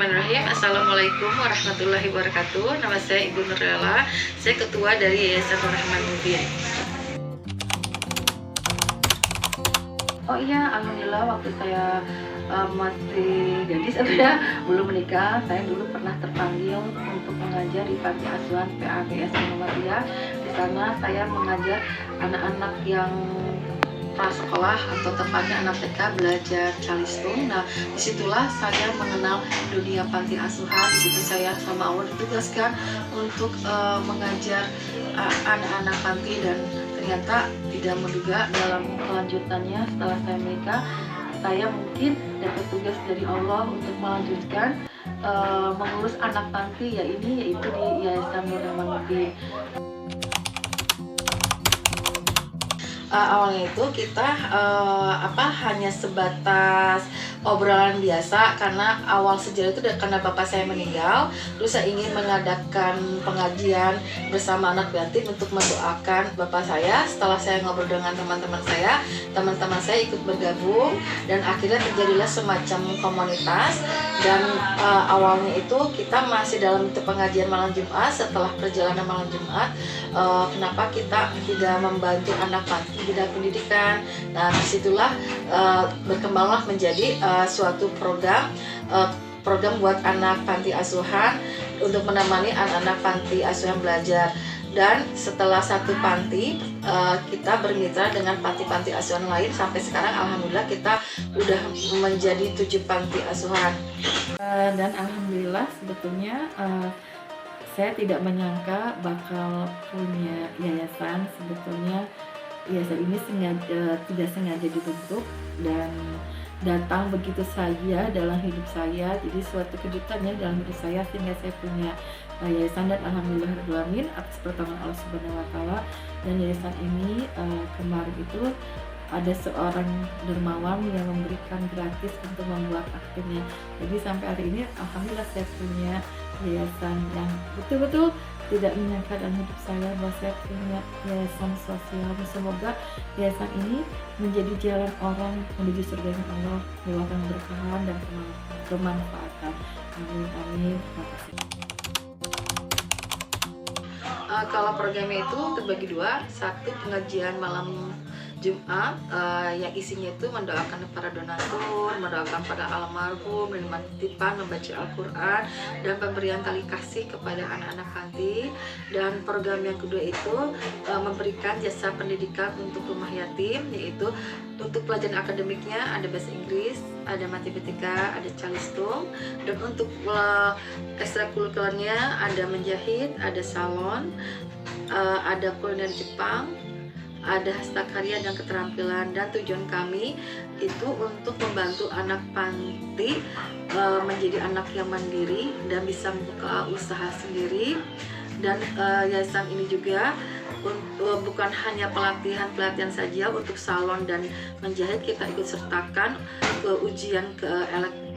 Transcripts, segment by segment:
Bismillahirrahmanirrahim. Assalamualaikum warahmatullahi wabarakatuh. Nama saya Ibu Nurlela. Saya ketua dari Yayasan Nur Rahman Mubin. Oh iya, alhamdulillah waktu saya masih gadis, sebenarnya belum menikah, saya dulu pernah terpanggil untuk mengajar di Panti Asuhan PABS Muhammadiyah. Di sana saya mengajar anak-anak yang prasekolah atau tepatnya anak TK belajar calistung. Nah, disitulah saya mengenal dunia panti asuhan. Di situ saya sama Allah ditugaskan untuk mengajar anak-anak panti, dan ternyata tidak menduga dalam kelanjutannya setelah saya menikah, saya mungkin dapat tugas dari Allah untuk melanjutkan mengurus anak panti yaitu di Yayasan Nur Rahman Mubin. Awalnya itu kita hanya sebatas obrolan biasa, karena awal sejarah itu karena bapak saya meninggal, terus saya ingin mengadakan pengajian bersama anak yatim untuk mendoakan bapak saya. Setelah saya ngobrol dengan teman-teman saya ikut bergabung, dan akhirnya terjadilah semacam komunitas. Dan awalnya itu kita masih dalam bentuk pengajian malam Jumat. Setelah perjalanan malam Jumat, kenapa kita tidak membantu anak panti bidang pendidikan. Nah, disitulah berkembanglah menjadi suatu program buat anak panti asuhan untuk menemani anak-anak panti asuhan belajar. Dan setelah satu panti, kita bermitra dengan panti-panti asuhan lain. Sampai sekarang alhamdulillah kita udah menjadi 7 panti asuhan. Dan alhamdulillah sebetulnya saya tidak menyangka bakal punya yayasan. Sebetulnya yayasan ini tidak sengaja dibentuk dan datang begitu saja dalam hidup saya. Jadi suatu kejutannya dalam hidup saya sehingga saya punya yayasan, dan alhamdulillah atas pertolongan Allah Subhanahu wa taala. Dan yayasan ini kemarin itu ada seorang dermawan yang memberikan gratis untuk membuat aktifnya. Jadi sampai hari ini alhamdulillah saya punya yayasan yang betul-betul tidak menyangka dalam hidup saya bahwa saya punya yayasan sosial. Semoga yayasan ini menjadi jalan orang menuju surga Allah, membawakan keberkahan dan kemanfaatan. Amin amin. Terima kasih. Kalau programnya itu terbagi dua. Satu, pengajian malam Jumat yang isinya itu mendoakan para donatur, mendoakan para almarhum, menerima titipan, membaca Al-Quran, dan pemberian tali kasih kepada anak-anak panti. Dan program yang kedua itu memberikan jasa pendidikan untuk rumah yatim, yaitu untuk pelajaran akademiknya ada bahasa Inggris, ada matematika, ada calistung. Dan untuk ekstrakurikulernya ada menjahit, ada salon, ada kuliner Jepang, ada hasta karya dan keterampilan. Dan tujuan kami itu untuk membantu anak panti menjadi anak yang mandiri dan bisa membuka usaha sendiri. Dan yayasan ini juga bukan hanya pelatihan saja untuk salon dan menjahit, kita ikut sertakan ke ujian ke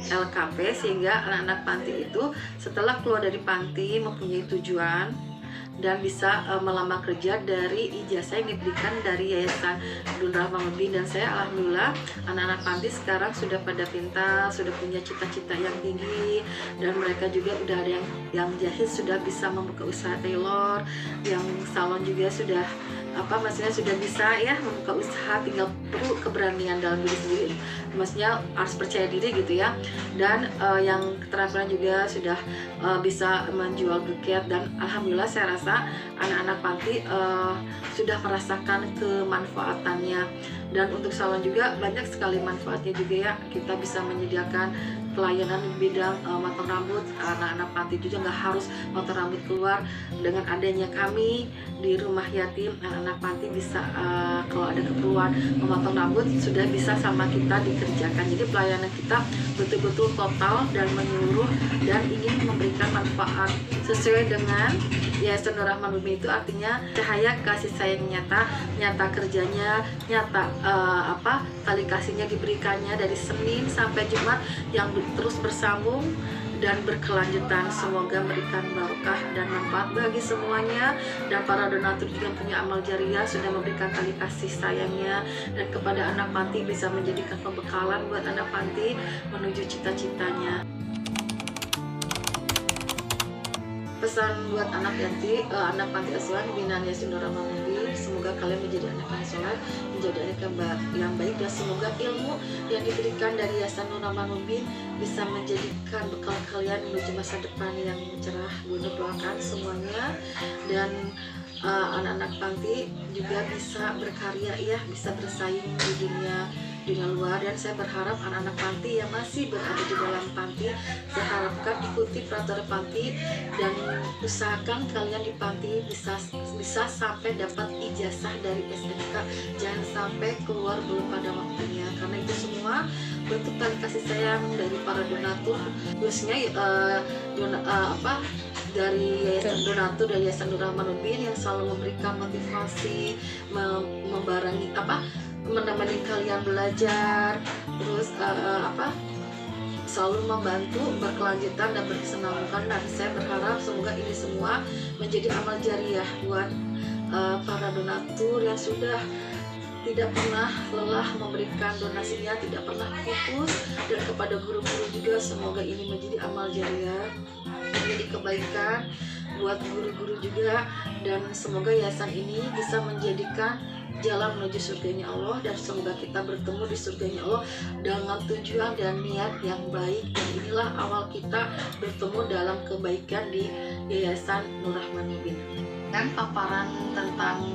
LKP, sehingga anak-anak panti itu setelah keluar dari panti mempunyai tujuan dan bisa melamar kerja dari ijazah yang diberikan dari Yayasan Nur Rahman Mubin. Dan saya alhamdulillah anak-anak panti sekarang sudah pada pintar, sudah punya cita-cita yang tinggi, dan mereka juga udah ada yang jahit sudah bisa membuka usaha tailor, yang salon juga sudah sudah bisa ya membuka usaha, tinggal perlu keberanian dalam diri sendiri, maksudnya harus percaya diri gitu ya. Dan yang keterampilan juga sudah bisa menjual buket, dan alhamdulillah saya rasa anak-anak panti sudah merasakan kemanfaatannya. Dan untuk salon juga banyak sekali manfaatnya juga ya, kita bisa menyediakan pelayanan di bidang motong rambut. Anak-anak panti juga nggak harus motong rambut keluar. Dengan adanya kami di rumah yatim, anak-anak panti bisa kalau ada keperluan memotong rambut sudah bisa sama kita dikerjakan. Jadi pelayanan kita betul-betul total dan menyeluruh, dan ingin memberikan manfaat sesuai dengan Yayasan Nur Rahman Mubin. Itu artinya cahaya kasih sayang nyata kerjanya, nyata tali kasihnya diberikannya dari Senin sampai Jumat yang terus bersambung dan berkelanjutan. Semoga memberikan barokah dan manfaat bagi semuanya. Dan para donatur juga punya amal jariah, sudah memberikan tali kasih sayangnya, dan kepada anak panti bisa menjadikan pembekalan buat anak panti menuju cita-citanya. Pesan buat anak anak panti asuhan binaan Yayasan Nur Rahman Mubin, semoga kalian menjadi anak yang soleh, menjadi anak yang baik, dan semoga ilmu yang diberikan dari Yayasan Nur Rahman Mubin bisa menjadikan bekal kalian menuju masa depan yang cerah. Bunda doakan semuanya, dan anak-anak panti juga bisa berkarya ya, bisa bersaing di dunia luar. Dan saya berharap anak-anak panti yang masih berada di dalam panti, saya harapkan ikuti peraturan panti dan usahakan kalian di panti bisa sampai dapat ijazah dari SMK, jangan sampai keluar belum pada waktunya, karena itu semua bentuk tali kasih sayang dari para donatur, khususnya dari Yayasan Donatur dari Yayasan Nur Rahman Mubin yang selalu memberikan motivasi, menemani kalian belajar, terus selalu membantu berkelanjutan dan berkesinambungan. Dan saya berharap semoga ini semua menjadi amal jariah buat para donatur yang sudah tidak pernah lelah memberikan donasinya, tidak pernah putus, dan kepada guru-guru juga semoga ini menjadi amal jariah, menjadi kebaikan buat guru-guru juga, dan semoga yayasan ini bisa menjadikan jalan menuju surganya Allah, dan semoga kita bertemu di surganya Allah dengan tujuan dan niat yang baik. Dan inilah awal kita bertemu dalam kebaikan di Yayasan Nur Rahman Mubin. Dan paparan tentang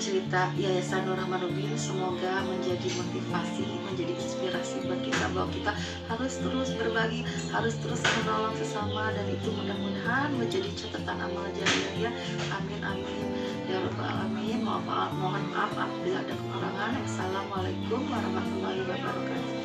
cerita Yayasan Nur Rahman Mubin semoga menjadi motivasi, menjadi inspirasi buat kita bahwa kita harus terus berbagi, harus terus menolong sesama, dan itu mudah-mudahan menjadi catatan amal jariah ya. Amin amin ya rabbal alamin. Mohon maaf apabila ada kekurangan. Wassalamualaikum warahmatullahi wabarakatuh.